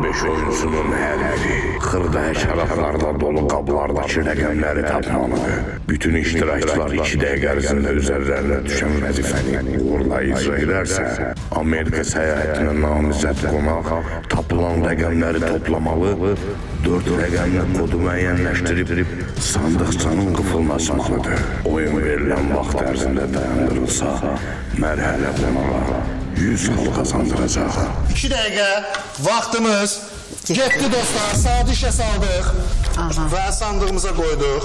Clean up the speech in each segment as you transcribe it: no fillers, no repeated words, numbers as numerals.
5 oyuncusunun hər biri xırda həşəratlarla dolu qablardakı rəqəmləri tapmalıdır. Bütün iştirakçılar 2 dəqiqə ərzində üzərlərinə düşən vəzifəni uğurla icra edərsə, Amerika səyahətinə namizəd qonaq tapılan rəqəmləri toplamalı, 4 rəqəmli kodu müəyyənləşdirib sandıqçanın qıfılına asmalıdır. Oyun verilən vaxt ərzində dayandırılsa, mərhələ qonağa 100 xal qazandıracaq. 2 dəqiqə vaxtımız getdi dostlar. Saat işə saldıq və sandığımıza qoyduq.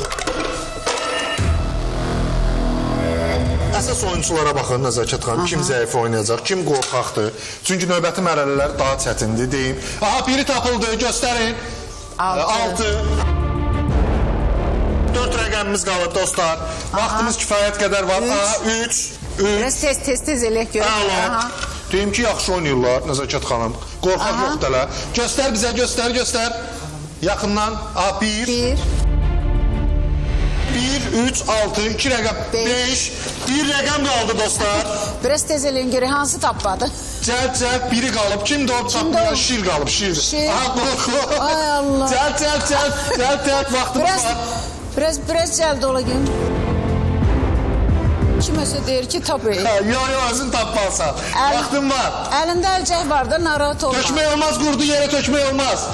Əsas oyunculara baxın, Nəzakət xanım. Kim zəif oynayacaq, kim qorxaqdır. Çünki növbəti mərhələlər daha çətindir, deyim. Aha, biri tapıldı, göstərin. 6. 4 rəqəmimiz qalıb dostlar. Vaxtımız kifayət qədər var. 3. Biraz tez elək görək. Deyim ki, yaxşı oynayırlar, Nəzakət xanım. Qorxaq yoxdur hələ. Göstər bizə, göstər. Yaxından. 1, 3, 6, 2 rəqəm, 5, 1 rəqəm qaldı dostlar. Biraz tez eləyin görək, hansı tapmadı? Cəld, biri qalıb. Kimdir o tapmayan? Şir qalıb, şir. Aha, qorxu. Ay Allah. Cəld, vaxtımız var. Biraz cəld ola gün. Kiməsə deyir ki, tapayım. Yo, özün tapmalsan. Vaxtım var. Əlində əlcək var da, narahat olma. Tökmək olmaz, qurdu yerə tökmək olmaz.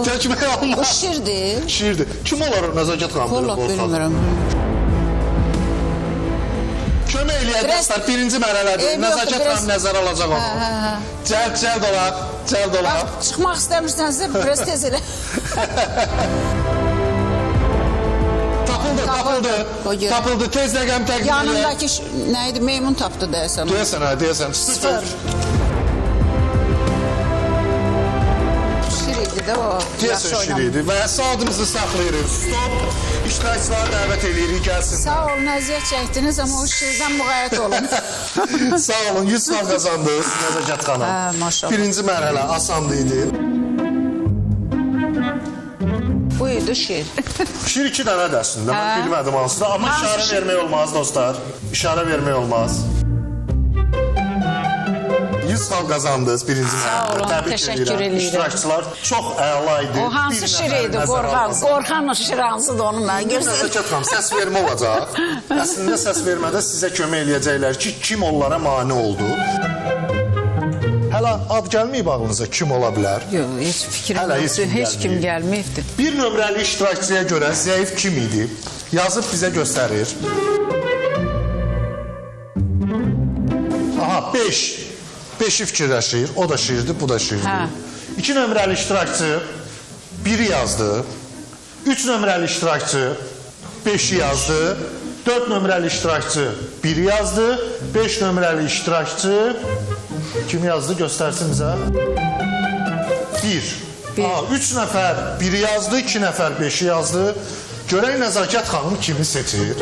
Tökmək olmaz. Bu şirdir. Şirdir. Kim olar o Nəzakət xanım? Vallahi bilmirəm. Kömək eləyək dostlar, birinci mərhələdir. Nəzakət xanım nəzər alacaq onu. Cəld olaq. Çıxmaq istəmirsənsə, biraz tez elə. Tapıldı. Tez rəqəm təqdim elə. Yanındakı nə idi? Meymun tapdı deyəsən. Deyəsən. 0. Şir idi də o. Deyəsən şir idi və saatımızı saxlayırıq. Stop. İştirakçıları dəvət edirik, gəlsin. Sağ olun, əziyyət çəkdiniz, amma o şirdən müğayət olun. Sağ olun, 100 xal qazandınız, Nəzakət xanım. Maşallah. Birinci mərhələ asandı idi. Bu idi şir. Şir 2 dənədir əslində, mən bilmədim hansıda, amma işarə vermək olmaz dostlar. İşarə vermək olmaz. 100 xal qazandınız birinci mərhələdə. Sağ olun, təşəkkür edirəm. İştirakçılar çox əla idi. O hansı şir idi? Qorxan şir hansıdır onu mən görsəm. Nəzakət xanım, səs vermə olacaq. Əslində səs vermədə sizə kömək eləyəcəklər ki, kim onlara mane oldu. Hələ ad gəlməyib ağlınıza, kim ola bilər? Yox, heç fikrim yoxdur, heç kim gəlməyibdir. Bir nömrəli iştirakçıya görə zəif kim idi? Yazıb bizə göstərir. Aha, 5. 5'i fikirləşir, o da şiirdir, bu da şiirdir. 2 nömrəli iştirakçı 1'i yazdı. 3 nömrəli iştirakçı 5'i yazdı. 4 nömrəli iştirakçı 1'i yazdı. 5 nömrəli iştirakçı kim yazdı göstərsin bizə. 1. 3 nəfər 1'i yazdı, 2 nəfər 5'i yazdı. Görək Nəzakət xanım kimi seçir.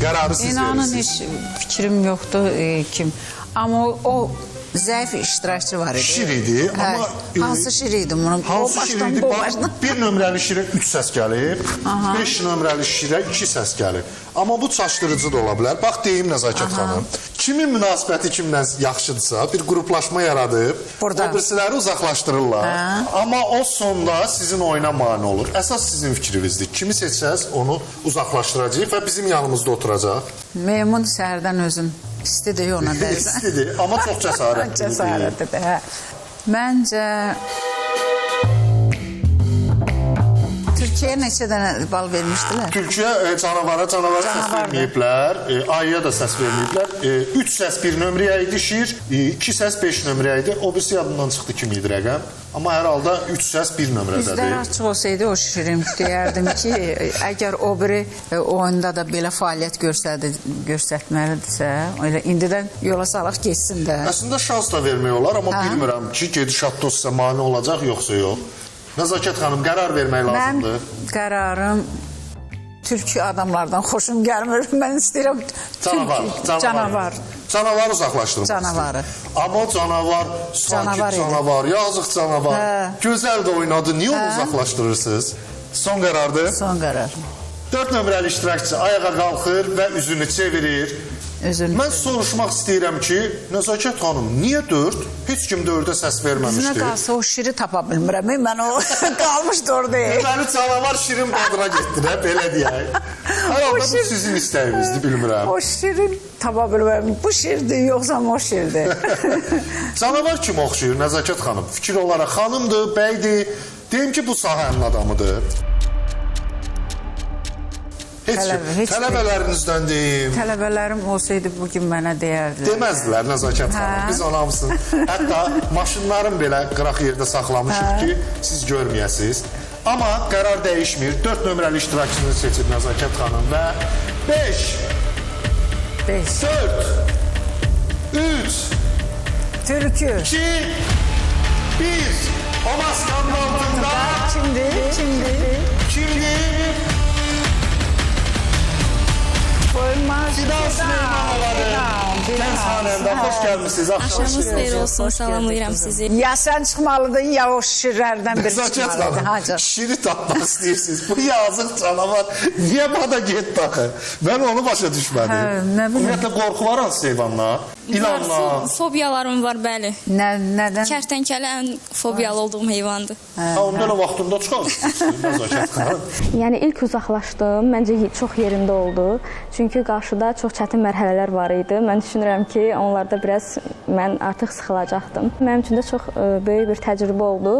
Qərarı siz verirsiniz. İnanın heç fikrim yoxdur kim. Amma o zəif iştirakçı var idi. Şir idi, amma... Hansı şir idi? Hansı şir idi? Bir nömrəli şirə 3 səs gəlib, 5 nömrəli şirə 2 səs gəlib. Amma bu çaşdırıcı da ola bilər. Bax, deyim Nəzakət xanım. Kimin münasibəti kimdən yaxşıdırsa, bir qruplaşma yaradıb, o birisiləri uzaqlaşdırırlar. Amma o sonda sizin oyuna mane olur. Əsas sizin fikrinizdir. Kimi seçsəz, onu uzaqlaşdıracaq və bizim yanımızda oturacaq. Meymun səhərdən özün istidir ona deyirsən. İstidir, amma çox cəsarətlidir. Cəsarətlidir, hə. Məncə... Türkiyə neçə dənə bal vermişdilər? Türkiyə canavara səs verməyiblər, ayıya da səs verməyiblər. 3 səs 1 nömrəyə idi şir, 2 səs 5 nömrəyə idi. O birisi yadından çıxdı kimi idi rəqəm. Amma hər halda 3 səs 1 nömrədədir. Bizlər açıq olsaydı o şirin deyərdim ki, əgər o biri oyunda da belə fəaliyyət göstərməlidirsə, indidən yola salaq geçsin də. Əslində şans da vermək olar, amma bilmirəm ki, gedişatda sizə mane olacaq, yoxsa yox. Nəzakət xanım, qərar vermək lazımdır. Mənim qərarım türkü adamlardan xoşum gəlmir. Mən istəyirəm canavar. Canavar uzaqlaşdırmaq. Canavarı. Amma canavar, sakit canavar, yazıq canavar. Gözəl də oynadı. Niyə onu uzaqlaşdırırsınız? Son qərardır. Son qərar. 4 nömrəli iştirakçı ayağa qalxır və üzünü çevirir. özünü. Mən soruşmaq istəyirəm ki, Nəzakət xanım, niyə 4? Heç kim 4-ə səs Bizə verməmişdi. qalsa o şiri tapa bilmirəm. Mən o qalmışdı orada. Deməli canavar şirin badına getdi də, belə deyək. Hər halda bu sizin istəyinizdir, bilmirəm. O şirin tapa bilmirəm. Bu şirdir, yoxsa o şirdir. Canavar kim oxşayır Nəzakət xanım? Fikir olaraq xanımdır, bəydir. Deyim ki, bu sahənin adamıdır. Heç tələbələrinizdən deyim. Tələbələrim olsaydı bugün mənə deyərdilər. Deməzdilər Nəzakət xanım, biz onu hamısını. Hətta maşınların belə qıraq yerdə saxlamışıq ki, siz görməyəsiniz. Amma qərar dəyişmir. 4 nömrəli iştirakçını seçir Nəzakət xanım və 5, 4, 3, Türkü. 2, 1. O maskanın altında Kimdir? Koymaz. Fidan Süleymanları. Gənc xanəndə, xoş gəlmişsiniz. Axşamınız xeyir olsun, salamlayıram sizi. Ya sən çıxmalıdın, ya o şirlərdən biri Nəzakət çıxmalıdın. xanım, şiri tapmaq istəyirsiniz. Bu yazıq canavar niyə bana getdi axı? Mən onu başa düşmədim. Hə, nə bilim. Ümumiyyətlə qorxu var hansı heyvanla? İlanla. Fobiyalarım var, bəli. Nədən? Kərtənkələ ən fobiyalı olduğum heyvandır. Ha, onda elə vaxtında çıxarsınız Nəzakət xanım. Yəni ilk uzaqlaşdım, məncə çox yerində oldu. Çünki qarşıda çox çətin mərhələlər var idi. Mən düşünürəm ki, onlarda biraz mən artıq sıxılacaqdım. Mənim üçün də çox böyük bir təcrübə oldu.